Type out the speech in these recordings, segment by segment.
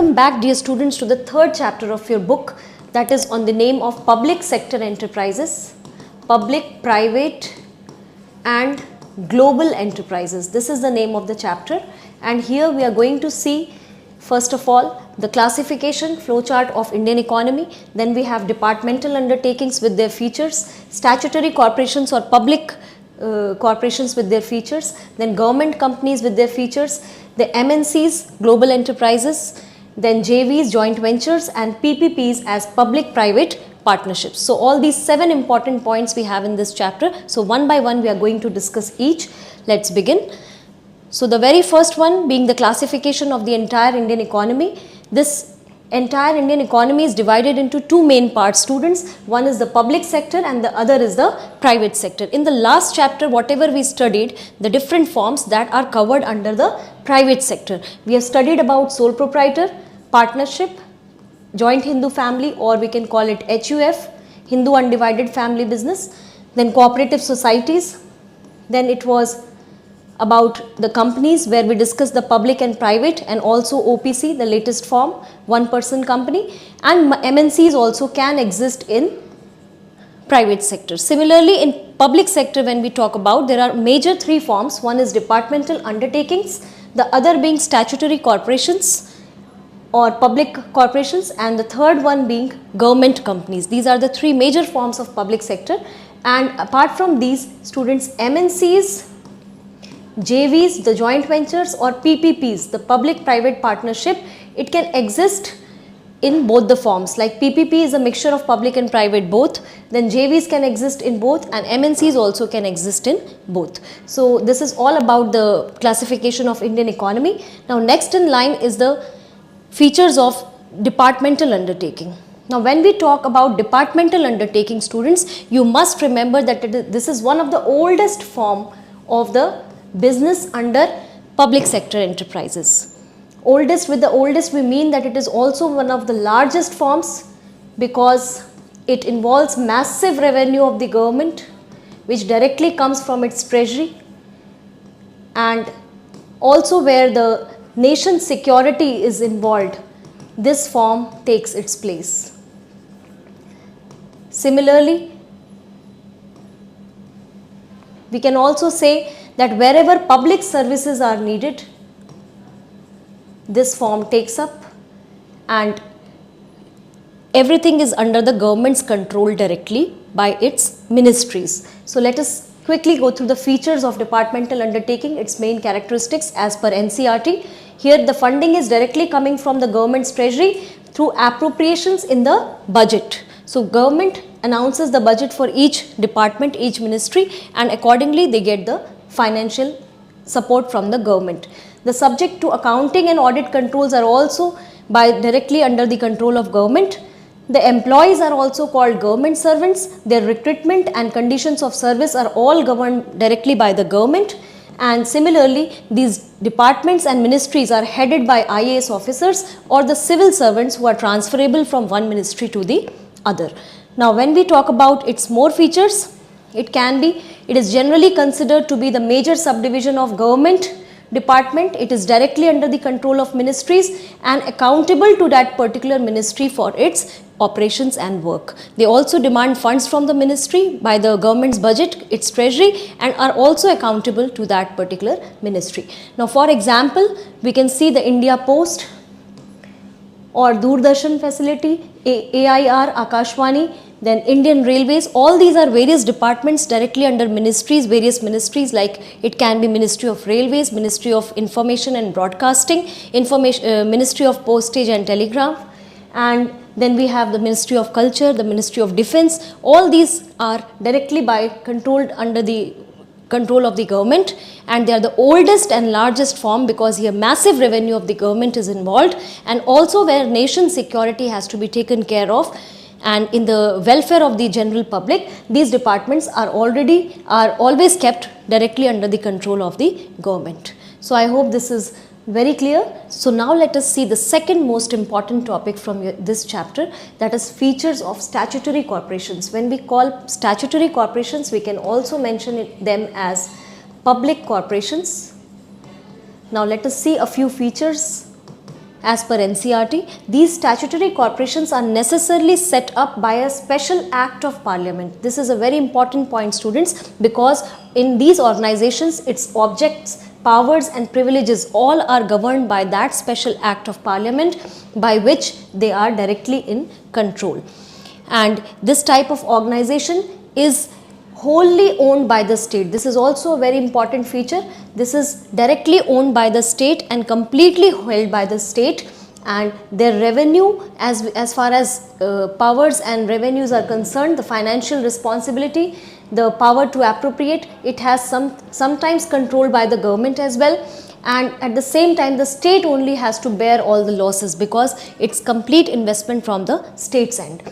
Welcome back, dear students, to the third chapter of your book, that is on the name of Public Sector Enterprises, Public, Private and Global Enterprises. This is the name of the chapter, and here we are going to see first of all the classification flowchart of Indian economy. Then we have departmental undertakings with their features, statutory corporations or public corporations with their features, then government companies with their features, the MNCs, global enterprises, then JVs, joint ventures, and PPPs as public-private partnerships. So all these 7 important points we have in this chapter. So one by one we are going to discuss each. Let's begin. So the very first one being the classification of the entire Indian economy. This entire Indian economy is divided into 2 main parts, students. One is the public sector and the other is the private sector. In the last chapter, whatever we studied, the different forms that are covered under the private sector. We have studied about sole proprietor, partnership, joint Hindu family, or we can call it HUF, Hindu undivided family business, then cooperative societies. Then it was about the companies where we discussed the public and private, and also OPC, the latest form, one person company, and MNCs also can exist in private sector. Similarly, in public sector, when we talk about, there are major 3 forms. One is departmental undertakings, the other being statutory corporations or public corporations, and the third one being government companies. These are the 3 major forms of public sector, and apart from these, students, MNCs, JVs, the joint ventures, or PPPs, the public-private partnership, it can exist in both the forms. Like PPP is a mixture of public and private both, then JVs can exist in both, and MNCs also can exist in both. So this is all about the classification of Indian economy. Now next in line is the features of departmental undertaking. Now when we talk about departmental undertaking, students, you must remember that this is one of the oldest form of the business under public sector enterprises. Oldest, with the oldest we mean that it is also one of the largest forms because it involves massive revenue of the government which directly comes from its treasury, and also where the nation's security is involved, this form takes its place. Similarly, we can also say that wherever public services are needed, this form takes up, and everything is under the government's control directly by its ministries. So let us quickly go through the features of departmental undertaking, its main characteristics as per NCERT. Here the funding is directly coming from the government's treasury through appropriations in the budget. So government announces the budget for each department, each ministry, and accordingly they get the financial support from the government. The subject to accounting and audit controls are also directly under the control of government. The employees are also called government servants. Their recruitment and conditions of service are all governed directly by the government. And similarly, these departments and ministries are headed by IAS officers or the civil servants who are transferable from one ministry to the other. Now when we talk about its more features, it is generally considered to be the major subdivision of government department. It is directly under the control of ministries and accountable to that particular ministry for its operations and work. They also demand funds from the ministry by the government's budget, its treasury, and are also accountable to that particular ministry. Now for example, we can see the India Post or Doordarshan facility, AIR, Akashvani, then Indian Railways. All these are various departments directly under ministries, various ministries, like it can be Ministry of Railways, Ministry of Information and Broadcasting, Ministry of Postage and Telegraph, and then we have the Ministry of Culture, the Ministry of Defence. All these are directly controlled under the control of the government, and they are the oldest and largest form because here massive revenue of the government is involved, and also where nation security has to be taken care of, and in the welfare of the general public, these departments are always kept directly under the control of the government. So I hope this is very clear. So now let us see the second most important topic from this chapter, that is features of statutory corporations. When we call statutory corporations, we can also mention them as public corporations. Now let us see a few features as per NCERT, these statutory corporations are necessarily set up by a special act of parliament. This is a very important point, students, because in these organizations, its objects, powers and privileges all are governed by that special act of parliament by which they are directly in control. And this type of organization is wholly owned by the state. This is also a very important feature. This is directly owned by the state and completely held by the state, and their revenue as far as powers and revenues are concerned, the financial responsibility, the power to appropriate, it has sometimes controlled by the government as well, and at the same time the state only has to bear all the losses because it's complete investment from the state's end.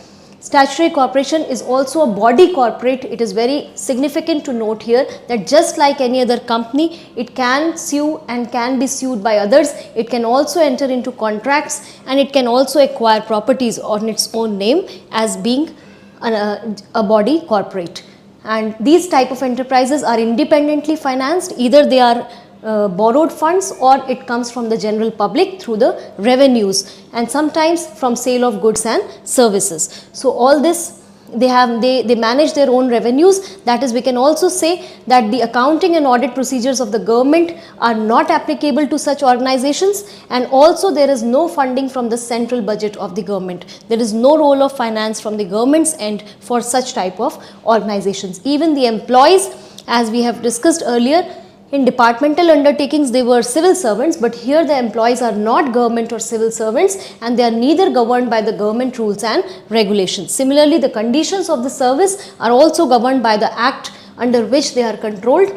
Statutory corporation is also a body corporate. It is very significant to note here that just like any other company, it can sue and can be sued by others. It can also enter into contracts and it can also acquire properties on its own name as being a body corporate. And these type of enterprises are independently financed. Either they are borrowed funds or it comes from the general public through the revenues and sometimes from sale of goods and services. So all this they manage their own revenues. That is, we can also say that the accounting and audit procedures of the government are not applicable to such organizations, and also there is no funding from the central budget of the government. There is no role of finance from the government's end for such type of organizations. Even the employees, as we have discussed earlier, in departmental undertakings they were civil servants, but here the employees are not government or civil servants and they are neither governed by the government rules and regulations. Similarly, the conditions of the service are also governed by the act under which they are controlled,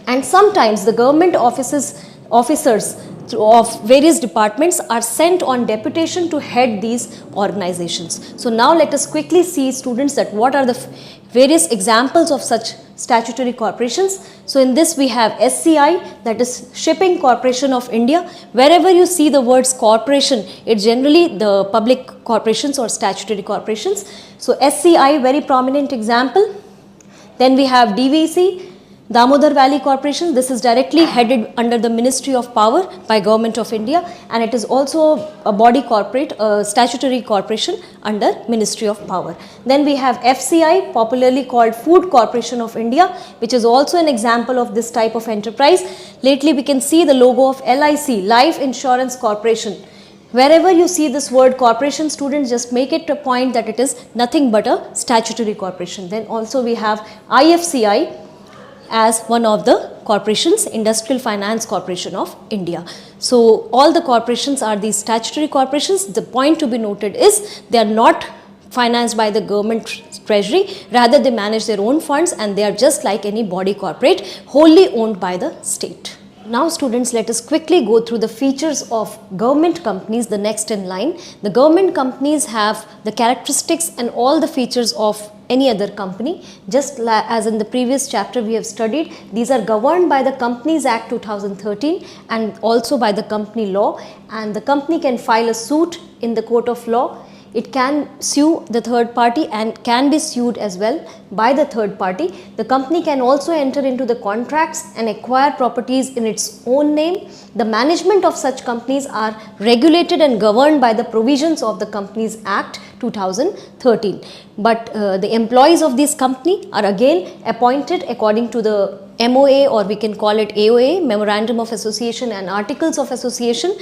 and sometimes the government officers of various departments are sent on deputation to head these organizations. So now let us quickly see, students, that what are the various examples of such statutory corporations. So in this we have SCI, that is Shipping Corporation of India. Wherever you see the words corporation, it's generally the public corporations or statutory corporations. So SCI, very prominent example. Then we have DVC, Damodar Valley Corporation. This is directly headed under the Ministry of Power by Government of India, and it is also a body corporate, a statutory corporation under Ministry of Power. Then we have FCI, popularly called Food Corporation of India, which is also an example of this type of enterprise. Lately we can see the logo of LIC, Life Insurance Corporation. Wherever you see this word corporation, students, just make it a point that it is nothing but a statutory corporation. Then also we have IFCI as one of the corporations, Industrial Finance Corporation of India. So all the corporations are these statutory corporations. The point to be noted is they are not financed by the government treasury, rather they manage their own funds and they are just like any body corporate, wholly owned by the state. Now students, let us quickly go through the features of government companies, the next in line. The government companies have the characteristics and all the features of any other company. Just as in the previous chapter we have studied, these are governed by the Companies Act 2013 and also by the company law, and the company can file a suit in the court of law. It can sue the third party and can be sued as well by the third party. The company can also enter into the contracts and acquire properties in its own name. The management of such companies are regulated and governed by the provisions of the Companies Act 2013. But the employees of this company are again appointed according to the MOA, or we can call it AOA, Memorandum of Association and Articles of Association.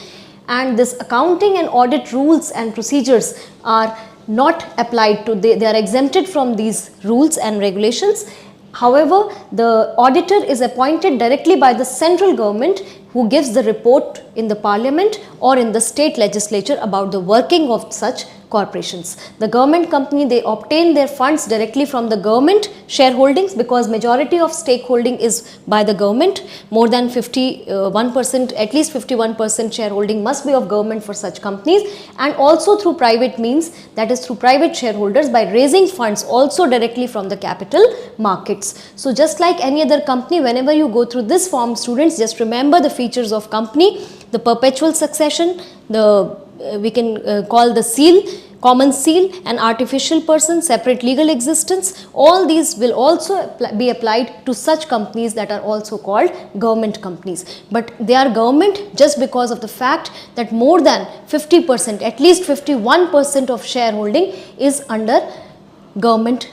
And this accounting and audit rules and procedures are not applied to, they are exempted from these rules and regulations. However, the auditor is appointed directly by the central government, who gives the report in the parliament or in the state legislature about the working of such corporations. The government company, they obtain their funds directly from the government shareholdings, because majority of stakeholding is by the government. More than 51%, at least 51% shareholding must be of government for such companies, and also through private means, that is through private shareholders, by raising funds also directly from the capital markets. So just like any other company, whenever you go through this form, students, just remember the features of company: the perpetual succession, the we can call the seal, common seal, an artificial person, separate legal existence, all these will also be applied to such companies that are also called government companies. But they are government just because of the fact that more than 50%, at least 51% of shareholding is under government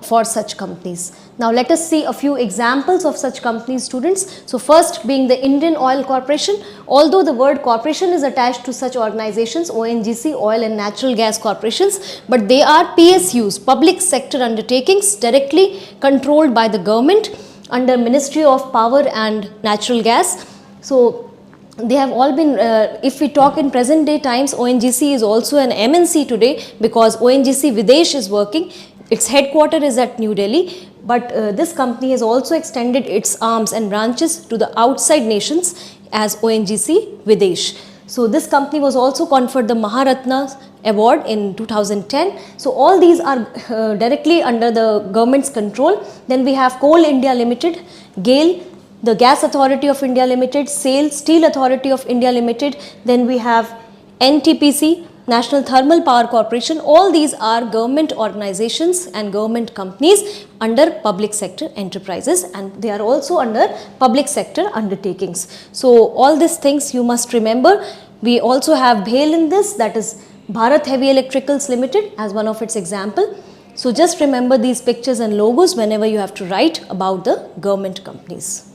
for such companies. Now let us see a few examples of such companies, students. So first being the Indian Oil Corporation. Although the word corporation is attached to such organizations, ONGC, Oil and Natural Gas Corporations, but they are PSUs, public sector undertakings, directly controlled by the government under Ministry of Power and Natural Gas. So they have all been, if we talk in present day times, ONGC is also an MNC today because ONGC Videsh is working. Its headquarter is at New Delhi, but this company has also extended its arms and branches to the outside nations as ONGC Videsh. So this company was also conferred the Maharatna award in 2010. So all these are directly under the government's control. Then we have Coal India Limited, GAIL, the Gas Authority of India Limited, SAIL, Steel Authority of India Limited. Then we have NTPC, National Thermal Power Corporation. All these are government organizations and government companies under public sector enterprises, and they are also under public sector undertakings. So all these things you must remember. We also have BHEL in this, that is Bharat Heavy Electricals Limited as one of its example. So just remember these pictures and logos whenever you have to write about the government companies.